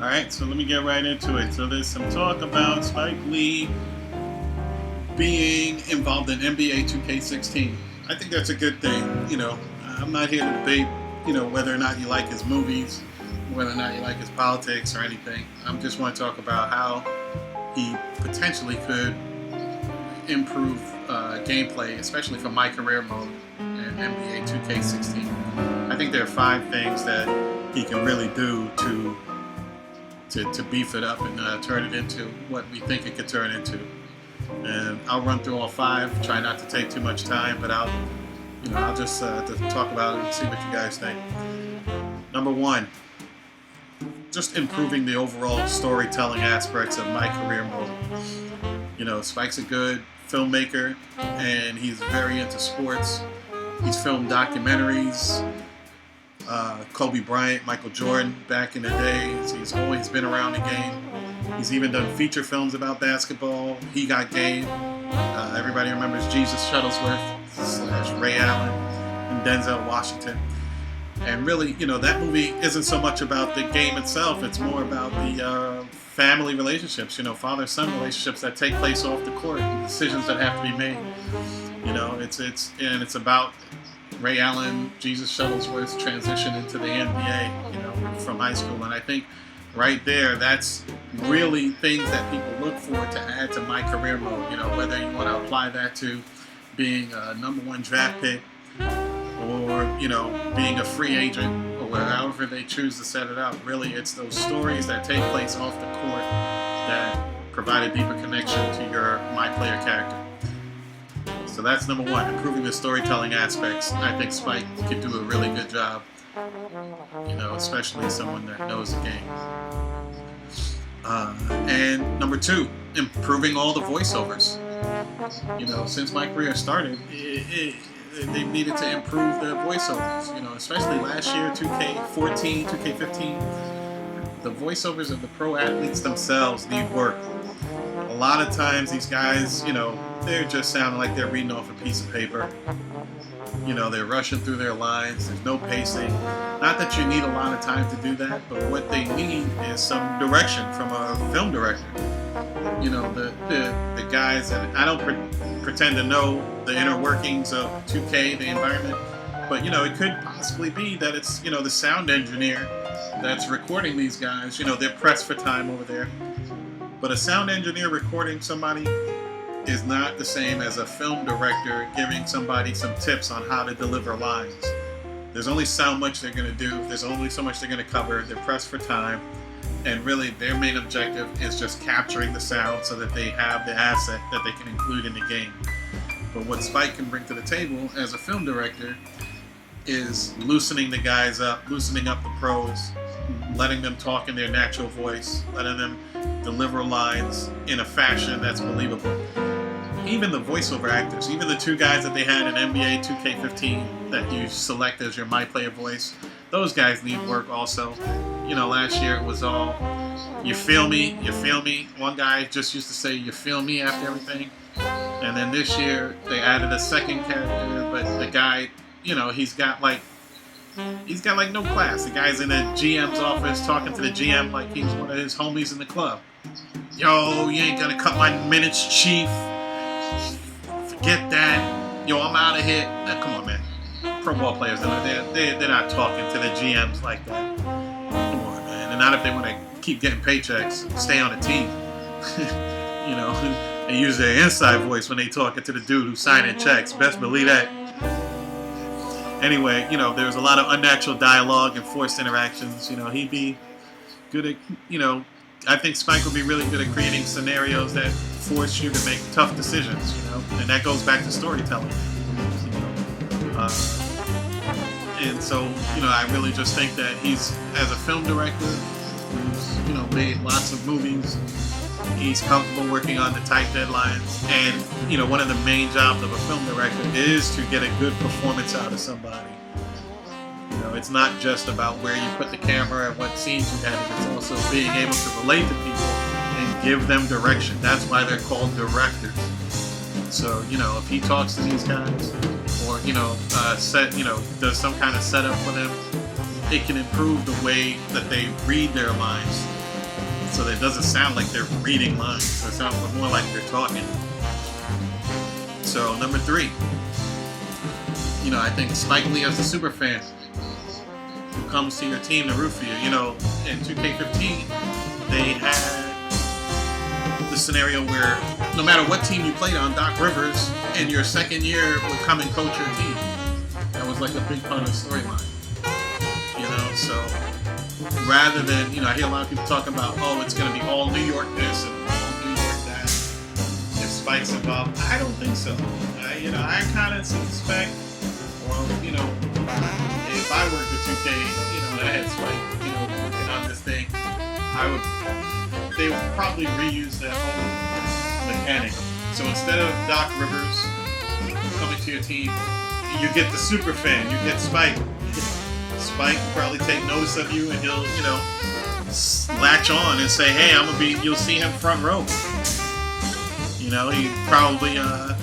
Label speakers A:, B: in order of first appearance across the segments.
A: Alright, so let me get right into it. So there's some talk about Spike Lee being involved in NBA 2K16. I think that's a good thing. I'm not here to debate, whether or not you like his movies, whether or not you like his politics or anything. I just want to talk about how he potentially could improve gameplay, especially for MyCareer Mode and NBA 2K16. I think there are 5 things that he can really do to beef it up and turn it into what we think it could turn into. And I'll run through all 5. Try not to take too much time, but I'll just talk about it and see what you guys think. Number 1, just improving the overall storytelling aspects of MyCareer Mode. Spike's a good filmmaker, and he's very into sports. He's filmed documentaries. Kobe Bryant, Michael Jordan, back in the day. He's always been around the game. He's even done feature films about basketball. He Got Game. Everybody remembers Jesus Shuttlesworth / Ray Allen and Denzel Washington. And really, that movie isn't so much about the game itself. It's more about the family relationships, father-son relationships that take place off the court, and decisions that have to be made. It's about Ray Allen, Jesus Shuttlesworth's transition into the NBA, from high school. And I think right there, that's really things that people look for to add to MyCareer Mode. Whether you want to apply that to being a number 1 draft pick, or being a free agent, or however they choose to set it up. Really, it's those stories that take place off the court that provide a deeper connection to your MyPlayer character. So that's number 1, improving the storytelling aspects. I think Spike could do a really good job, especially someone that knows the game. And number 2, improving all the voiceovers. Since my career started, they needed to improve the voiceovers, especially last year, 2K14, 2K15. The voiceovers of the pro athletes themselves need work. A lot of times these guys, they're just sounding like they're reading off a piece of paper. They're rushing through their lines. There's no pacing. Not that you need a lot of time to do that, but what they need is some direction from a film director. The guys, and I don't pretend to know the inner workings of 2K, the environment, but it could possibly be that it's the sound engineer that's recording these guys. They're pressed for time over there, but a sound engineer recording somebody is not the same as a film director giving somebody some tips on how to deliver lines. There's only so much they're going to do. There's only so much they're going to cover. They're pressed for time. And really, their main objective is just capturing the sound so that they have the asset that they can include in the game. But what Spike can bring to the table as a film director is loosening the guys up, loosening up the pros, letting them talk in their natural voice, letting them deliver lines in a fashion that's believable. Even the voiceover actors, even the 2 guys that they had in NBA 2K15 that you select as your MyPlayer voice, those guys need work also. Last year it was all, you feel me, you feel me. One guy just used to say, you feel me, after everything. And then this year they added a second character, but the guy, he's got like no class. The guy's in the GM's office talking to the GM like he's one of his homies in the club. Yo, you ain't gonna cut my minutes, chief. Forget that. Yo, I'm out of here. Now, come on, man. Pro ball players, they're not talking to the GMs like that. Come on, man. And not if they want to keep getting paychecks, stay on the team. And use their inside voice when they talking to the dude who's signing checks. Best believe that. Anyway, there's a lot of unnatural dialogue and forced interactions. He'd be good at, I think Spike would be really good at creating scenarios that force you to make tough decisions, and that goes back to storytelling. And so, I really just think that he's, as a film director who's, made lots of movies, he's comfortable working on the tight deadlines, and, one of the main jobs of a film director is to get a good performance out of somebody. It's not just about where you put the camera and what scenes you have. It's also being able to relate to people and give them direction. That's why they're called directors. So, if he talks to these guys, or does some kind of setup for them, it can improve the way that they read their lines so that it doesn't sound like they're reading lines. So it sounds more like they're talking. So number 3, I think Spike Lee as a super fan who comes to your team to root for you. In 2K15, they had the scenario where no matter what team you played on, Doc Rivers in your second year would come and coach your team. That was like a big part of the storyline. So rather than, I hear a lot of people talking about, it's going to be all New York this and all New York that. If Spike's involved, I don't think so. I kind of suspect, if I worked at 2K, and I had Spike, working on this thing, they would probably reuse that whole mechanic. So instead of Doc Rivers coming to your team, you get the super fan, you get Spike. Spike will probably take notice of you, and he'll, latch on and say, "Hey, you'll see him front row." He probably a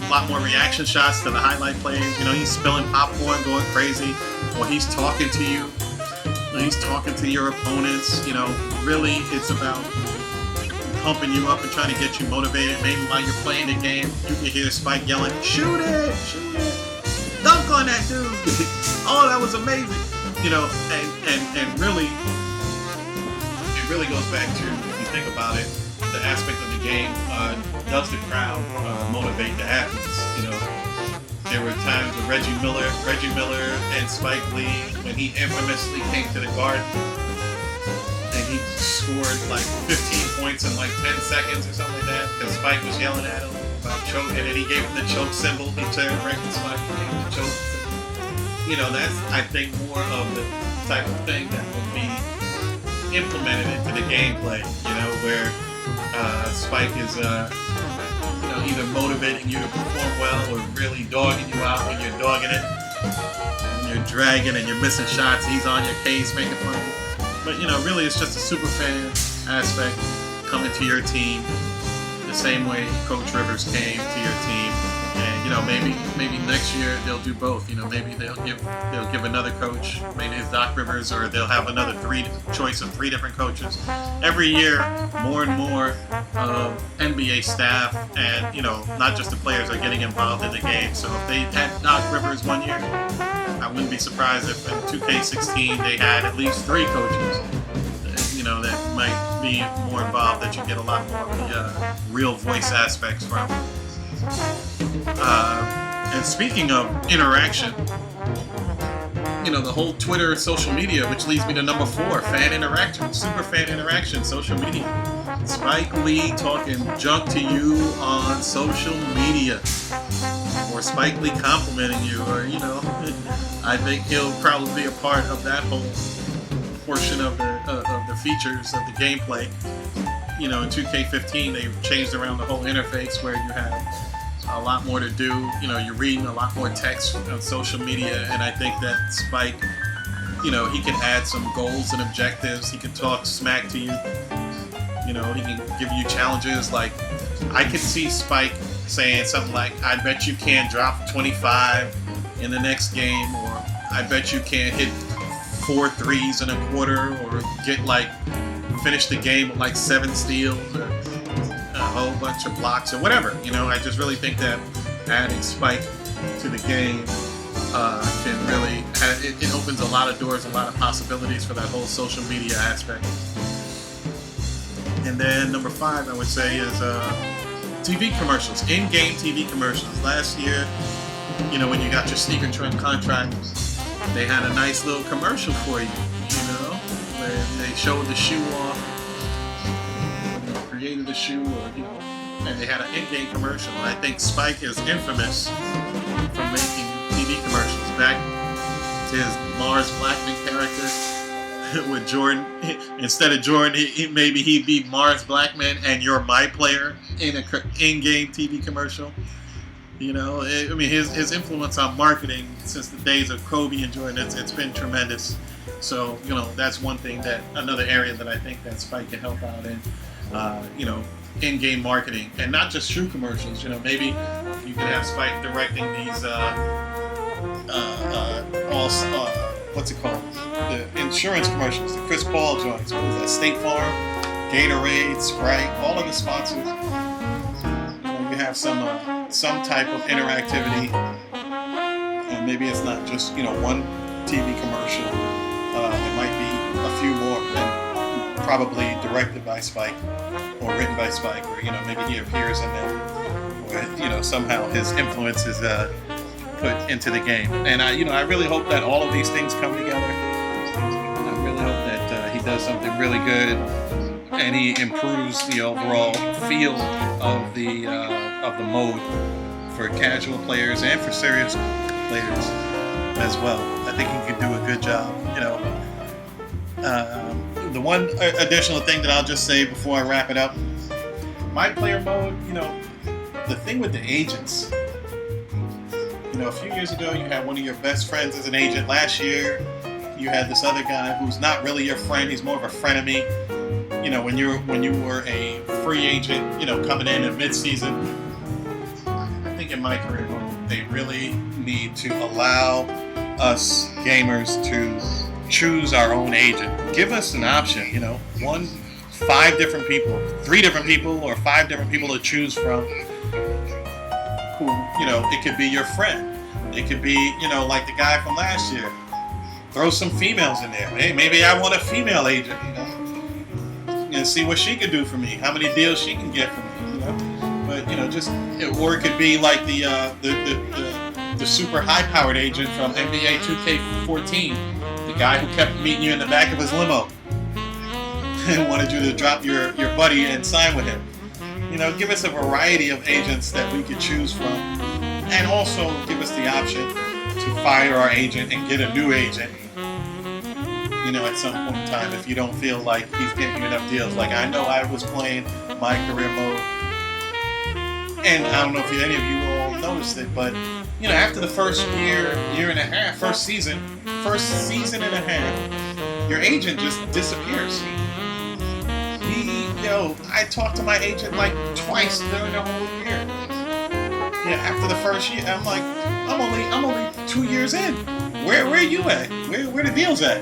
A: lot more reaction shots to the highlight plays. He's spilling popcorn, going crazy, or he's talking to you. He's talking to your opponents. Really, it's about pumping you up and trying to get you motivated. Maybe while you're playing the game, you can hear Spike yelling, "Shoot it! Shoot it! Dunk on that dude! Oh, that was amazing!" And really, it really goes back to, if you think about it, the aspect of the game. Does the crowd motivate the athletes? There were times with Reggie Miller and Spike Lee when he infamously came to the Garden and he scored like 15 points in like 10 seconds or something like that because Spike was yelling at him about choking, and he gave him the choke symbol. He turned right to Spike and gave him the choke symbol. That's, I think, more of the type of thing that will be implemented into the gameplay, where Spike is either motivating you to perform well or really dogging you out when you're dogging it. When you're dragging and you're missing shots, he's on your case making fun of you. But, really it's just a super fan aspect coming to your team the same way Coach Rivers came to your team. And, maybe next year they'll do both. Maybe they'll give another coach, maybe it's Doc Rivers, or they'll have another choice of 3 different coaches. Every year, more and more NBA staff and, not just the players are getting involved in the game. So if they had Doc Rivers one year, I wouldn't be surprised if in 2K16 they had at least 3 coaches, that might be more involved, that you get a lot more of the real voice aspects from. And speaking of interaction, the whole Twitter, social media, which leads me to number 4, fan interaction, super fan interaction, social media. Spike Lee talking junk to you on social media, or Spike Lee complimenting you, or I think he'll probably be a part of that whole portion of the features of the gameplay. In 2K15 they've changed around the whole interface where you have a lot more to do. You're reading a lot more text on social media, and I think that Spike, he can add some goals and objectives. He can talk smack to you. He can give you challenges. Like, I could see Spike saying something like, "I bet you can't drop 25 in the next game," or "I bet you can't hit 4 threes in a quarter," or finish the game with like 7 steals, or a whole bunch of blocks, or whatever. I just really think that adding Spike to the game can really, it opens a lot of doors, a lot of possibilities for that whole social media aspect. And then number 5, I would say, is TV commercials, in-game TV commercials. Last year, when you got your sneaker trend contract, they had a nice little commercial for you, where they showed the shoe off, created the shoe, or and they had an in-game commercial. And I think Spike is infamous for making TV commercials. Back to his Mars Blackman character with Jordan, instead of Jordan, maybe he'd be Mars Blackman and you're my player in an in-game TV commercial. His influence on marketing since the days of Kobe and Jordan, it's been tremendous. So, that's one thing, another area that I think that Spike can help out in, in-game marketing, and not just shoe commercials. Maybe you could have Spike directing these, what's it called? the insurance commercials, the Chris Paul joints, what was that, State Farm, Gatorade, Sprite, all of the sponsors. You have some type of interactivity, and maybe it's not just one TV commercial. There might be a few more, and probably directed by Spike or written by Spike, or maybe he appears in them, or somehow his influence is put into the game. And I really hope that all of these things come together. And I really hope that he does something really good, and he improves the overall feel of the mode for casual players and for serious players as well. I think he can do a good job. The one additional thing that I'll just say before I wrap it up, MyCareer Mode, the thing with the agents, a few years ago you had one of your best friends as an agent. Last year you had this other guy who's not really your friend, he's more of a frenemy. When you were a free agent, coming in at mid-season, I think in MyCareer Mode they really need to allow us gamers to choose our own agent. Give us an option, 5 different people, 3 different people, or 5 different people to choose from. Who, it could be your friend. It could be, like the guy from last year. Throw some females in there. Hey, maybe I want a female agent, and see what she can do for me. How many deals she can get for me, But or it could be like the super high-powered agent from NBA 2K14, the guy who kept meeting you in the back of his limo and wanted you to drop your buddy and sign with him. Give us a variety of agents that we could choose from, and also give us the option to fire our agent and get a new agent. At some point in time, if you don't feel like he's getting you enough deals. Like I know I was playing MyCareer Mode, and I don't know if any of you all noticed it, but after the first year and a half, first season and a half, your agent just disappears. I talked to my agent like twice during the whole year. After the first year, I'm like, I'm only 2 years in. Where are you at? Where the deals at?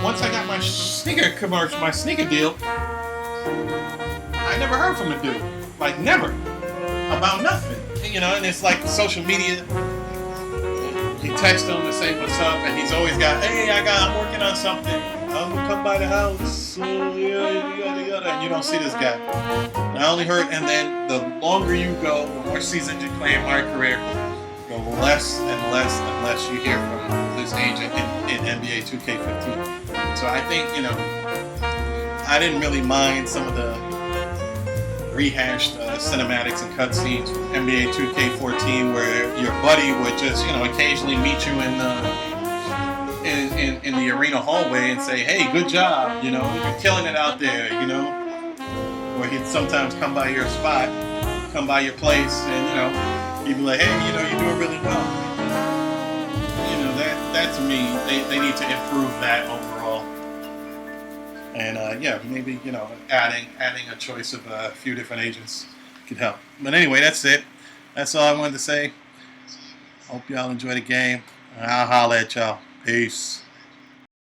A: Once I got my sneaker commercial, my sneaker deal, I never heard from the dude. Like never. About nothing. And it's like social media. You text him to say what's up, and he's always got, hey, I'm working on something. I'm gonna come by the house. Yada. And you don't see this guy. And I only heard, and then the longer you go, the more seasons you play in MyCareer, the less and less you hear from this agent in NBA 2K15. So I think, I didn't really mind some of the rehashed cinematics and cutscenes from NBA 2K14, where your buddy would just, occasionally meet you in the arena hallway and say, hey, good job, you're killing it out there, or he'd sometimes come by your spot, come by your place, and he'd be like, hey, you're doing really well. That to me, they need to improve that overall. And maybe adding a choice of a few different agents could help. But anyway, that's it. That's all I wanted to say. Hope y'all enjoy the game. I'll holler at y'all. Peace.